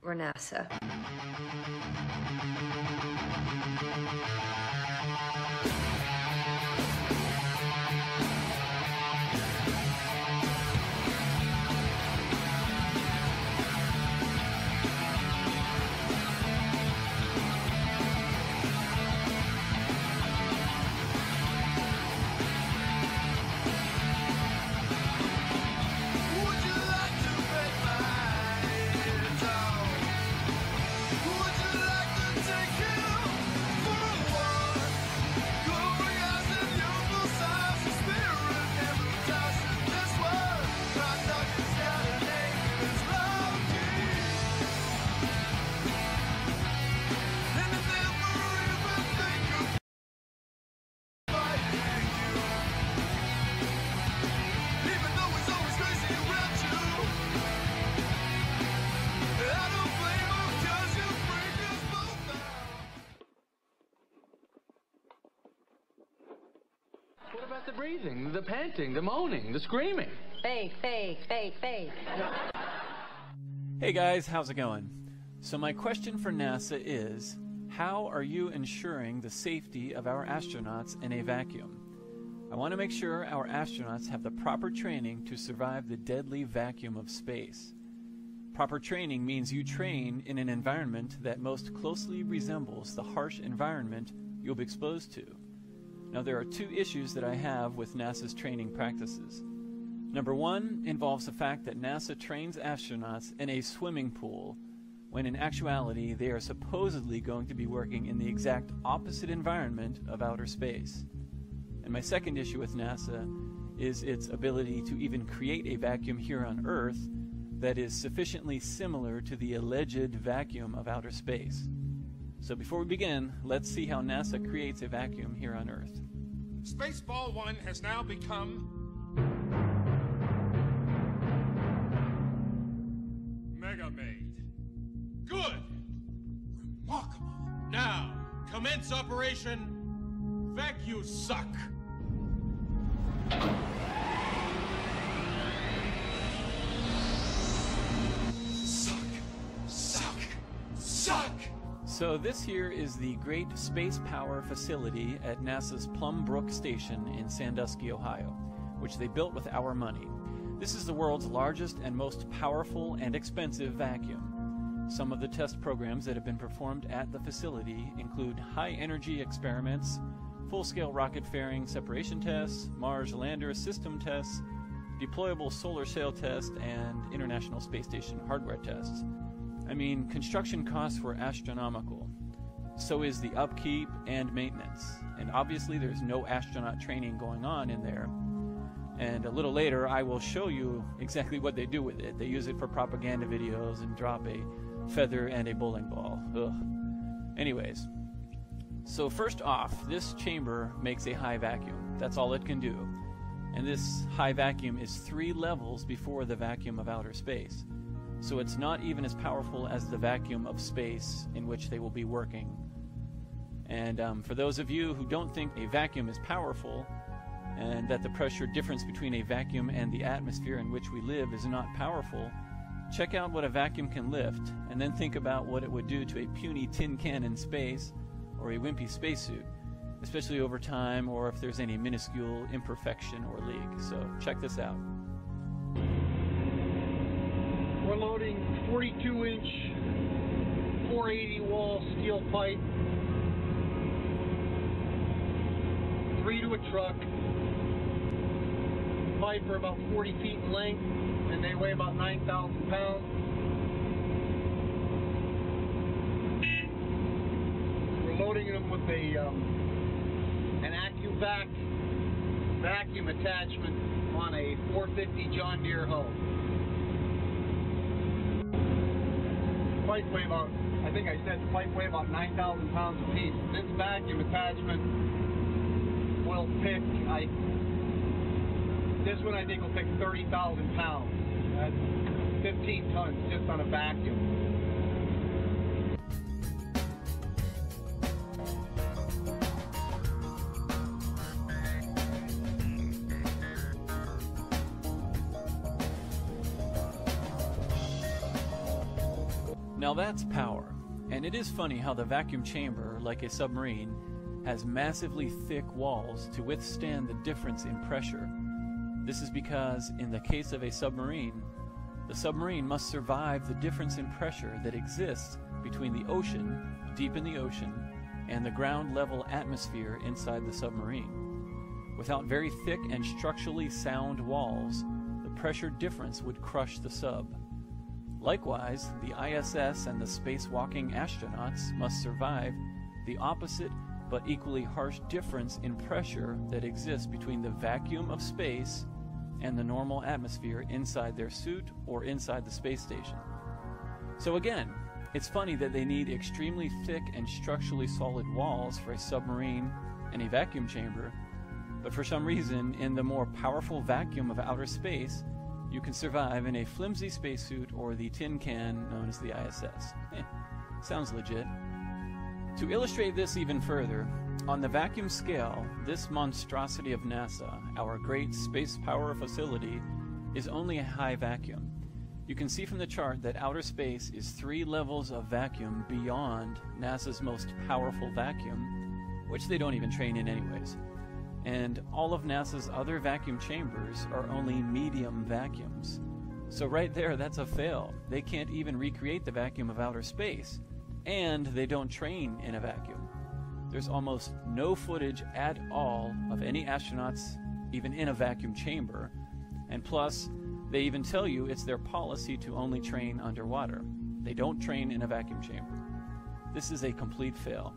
We're NASA. What about the breathing, the panting, the moaning, the screaming? Fake. Hey guys, how's it going? So my question for NASA is, how are you ensuring the safety of our astronauts in a vacuum? I want to make sure our astronauts have the proper training to survive the deadly vacuum of space. Proper training means you train in an environment that most closely resembles the harsh environment you'll be exposed to. Now there are two issues that I have with NASA's training practices. Number one involves the fact that NASA trains astronauts in a swimming pool, when in actuality they are supposedly going to be working in the exact opposite environment of outer space. And my second issue with NASA is its ability to even create a vacuum here on Earth that is sufficiently similar to the alleged vacuum of outer space. So before we begin, let's see how NASA creates a vacuum here on Earth. Spaceball 1 has now become Mega Maid. Good! Remarkable. Now, commence Operation Vacuum Suck. Suck! So this here is the Great Space Power Facility at NASA's Plum Brook Station in Sandusky, Ohio, which they built with our money. This is the world's largest and most powerful and expensive vacuum. Some of the test programs that have been performed at the facility include high-energy experiments, full-scale rocket fairing separation tests, Mars lander system tests, deployable solar sail tests, and International Space Station hardware tests. I mean, construction costs were astronomical. So is the upkeep and maintenance. And obviously there's no astronaut training going on in there. And a little later I will show you exactly what they do with it. They use it for propaganda videos and drop a feather and a bowling ball. Ugh. Anyways, so first off, this chamber makes a high vacuum. That's all it can do. And this high vacuum is 3 levels before the vacuum of outer space. So it's not even as powerful as the vacuum of space in which they will be working. And for those of you who don't think a vacuum is powerful, and that the pressure difference between a vacuum and the atmosphere in which we live is not powerful, check out what a vacuum can lift, and then think about what it would do to a puny tin can in space, or a wimpy spacesuit, especially over time, or if there's any minuscule imperfection or leak. So check this out. We're loading 42-inch 480 wall steel pipe, 3 to a truck. Pipe are about 40 feet in length, and they weigh about 9,000 pounds. We're loading them with an AccuVac vacuum attachment on a 450 John Deere hoe. Pipe weigh about, I think I said the pipe weigh about 9,000 pounds a piece. This vacuum attachment will pick, this one I think will pick 30,000 pounds. That's 15 tons just on a vacuum. Now that's power. And it is funny how the vacuum chamber, like a submarine, has massively thick walls to withstand the difference in pressure. This is because, in the case of a submarine, the submarine must survive the difference in pressure that exists between the ocean, deep in the ocean, and the ground-level atmosphere inside the submarine. Without very thick and structurally sound walls, the pressure difference would crush the sub. Likewise, the ISS and the spacewalking astronauts must survive the opposite but equally harsh difference in pressure that exists between the vacuum of space and the normal atmosphere inside their suit or inside the space station. So again, it's funny that they need extremely thick and structurally solid walls for a submarine and a vacuum chamber, but for some reason, in the more powerful vacuum of outer space, you can survive in a flimsy spacesuit or the tin can known as the ISS. Sounds legit. To illustrate this even further, on the vacuum scale, this monstrosity of NASA, our great space power facility, is only a high vacuum. You can see from the chart that outer space is 3 levels of vacuum beyond NASA's most powerful vacuum, which they don't even train in anyways. And all of NASA's other vacuum chambers are only medium vacuums. So right there, that's a fail. They can't even recreate the vacuum of outer space, and they don't train in a vacuum. There's almost no footage at all of any astronauts even in a vacuum chamber, and plus, they even tell you it's their policy to only train underwater. They don't train in a vacuum chamber. This is a complete fail.